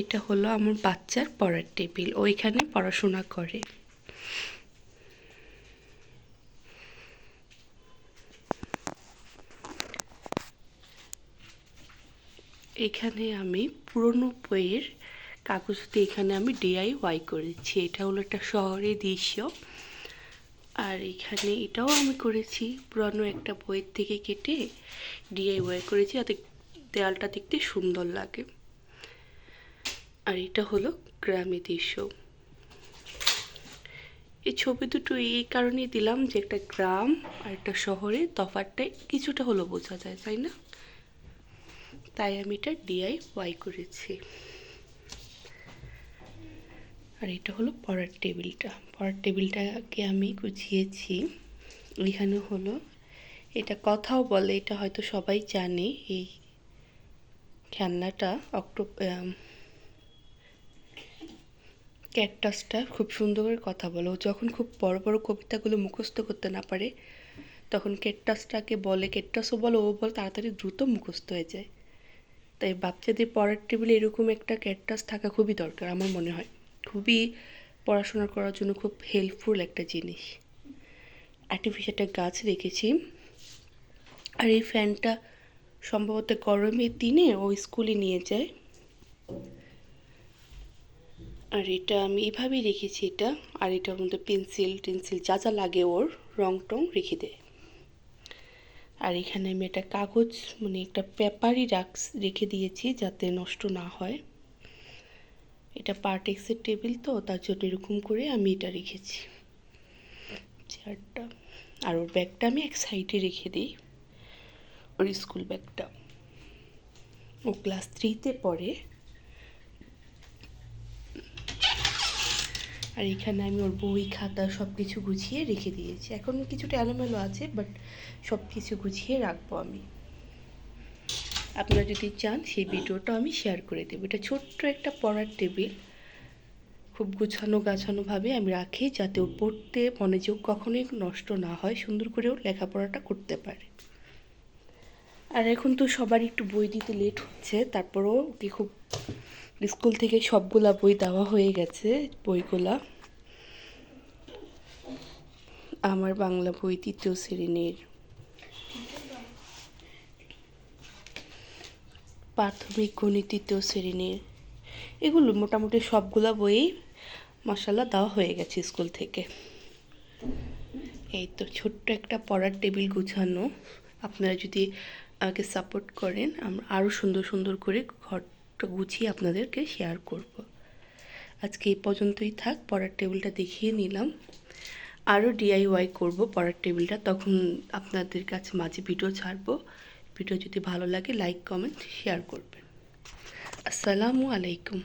এটা হলো আমার বাচ্চার পড়ার টেবিল, ওইখানে পড়াশোনা করে। এখানে আমি পুরনো বইয়ের কাগজ দিয়ে এখানে আমি DIY করেছি। এটা হলো একটা শহরের দৃশ্য। আর এখানে এটাও আমি করেছি, পুরানো একটা বইয়ের থেকে কেটে DIY করেছি যাতে দেয়ালটা দেখতে সুন্দর লাগে। আর এটা হলো গ্রামের দৃশ্য। এই ছবি দুটো এই কারণেই দিলাম যে একটা গ্রাম আর একটা শহরে তফাৎটা কিছুটা হলো বোঝা যায়, তাই না? তাই আমি এটা DIY করেছি। আর এটা হলো পড়ার টেবিলটা। পড়ার টেবিলটাকে আমি গুছিয়েছি। এখানে হলো এটা কথাও বলে, এটা হয়তো সবাই জানে। এই খেলনাটা ক্যাকটাসটা খুব সুন্দর করে কথা বলে। ও যখন খুব বড় বড় কবিতাগুলো মুখস্থ করতে না পারে তখন ক্যাকটাসটাকে বলে, ক্যাকটাসও বলে, ও বলে তাড়াতাড়ি দ্রুত মুখস্থ হয়ে যায়। তাই বাচ্চাদের পড়ার টেবিলে এরকম একটা ক্যাকটাস থাকা খুবই দরকার আমার মনে হয়। খুবই পড়াশোনা করার জন্য খুব হেল্পফুল একটা জিনিস। আর্টিফিশিয়াল একটা গাছ রেখেছি। আর এই ফ্যানটা সম্ভবত গরমের দিনে ও স্কুলে নিয়ে যায়। আর এটা আমি এভাবেই রেখেছি এটা। আর এটার মধ্যে পেন্সিল টেন্সিল যা যা লাগে ওর রং টং রেখে দেয়। আর এখানে আমি একটা কাগজ মানে একটা পেপারই রেখে দিয়েছি যাতে নষ্ট না হয়। এটা পার্টেক্সের টেবিল তো তার জন্য এরকম করে আমি এটা রেখেছি চেয়ারটা। আর ওর ব্যাগটা আমি এক সাইডে রেখে দিই, ওর স্কুল ব্যাগটা। ও ক্লাস 3-তে পড়ে। আর এখানে আমি ওর বই খাতা সব কিছু গুছিয়ে রেখে দিয়েছি। এখন কিছুটা এলোমেলো আছে, বাট সব কিছু গুছিয়ে রাখবো আমি। আপনারা যদি চান সেই ভিডিওটা আমি শেয়ার করে দেবো। এটা ছোট্ট একটা পড়ার টেবিল, খুব গুছানো গাছানোভাবে আমি রাখি যাতে ও পড়তে মনোযোগ কখনোই নষ্ট না হয়, সুন্দর করে ওর লেখাপড়াটা করতে পারে। আর এখন তো সবারই একটু বই দিতে লেট হচ্ছে, তারপরও ওকে খুব স্কুল থেকে সবগুলা বই দেওয়া হয়ে গেছে। বইগুলা আমার বাংলা বই 3য় শ্রেণীর, প্রাথমিক গণিত 3য় শ্রেণীর, এগুলো মোটামুটি সবগুলা বই মাশাআল্লাহ দেওয়া হয়ে গেছে স্কুল থেকে। এই তো ছোট্ট একটা পড়ার টেবিল গুছানো। আপনারা যদি আমাকে সাপোর্ট করেন আমরা আরও সুন্দর সুন্দর করে ঘরটা গুছিয়ে আপনাদেরকে শেয়ার করব। আজকে এই পর্যন্তই থাক, পড়ার টেবিলটা দেখিয়ে নিলাম। আরও DIY করব পড়ার টেবিলটা, তখন আপনাদের কাছে মাঝে ভিডিও ছাড়বো। ভিডিও যদি ভালো লাগে লাইক কমেন্ট শেয়ার করবেন। আসসালামু আলাইকুম।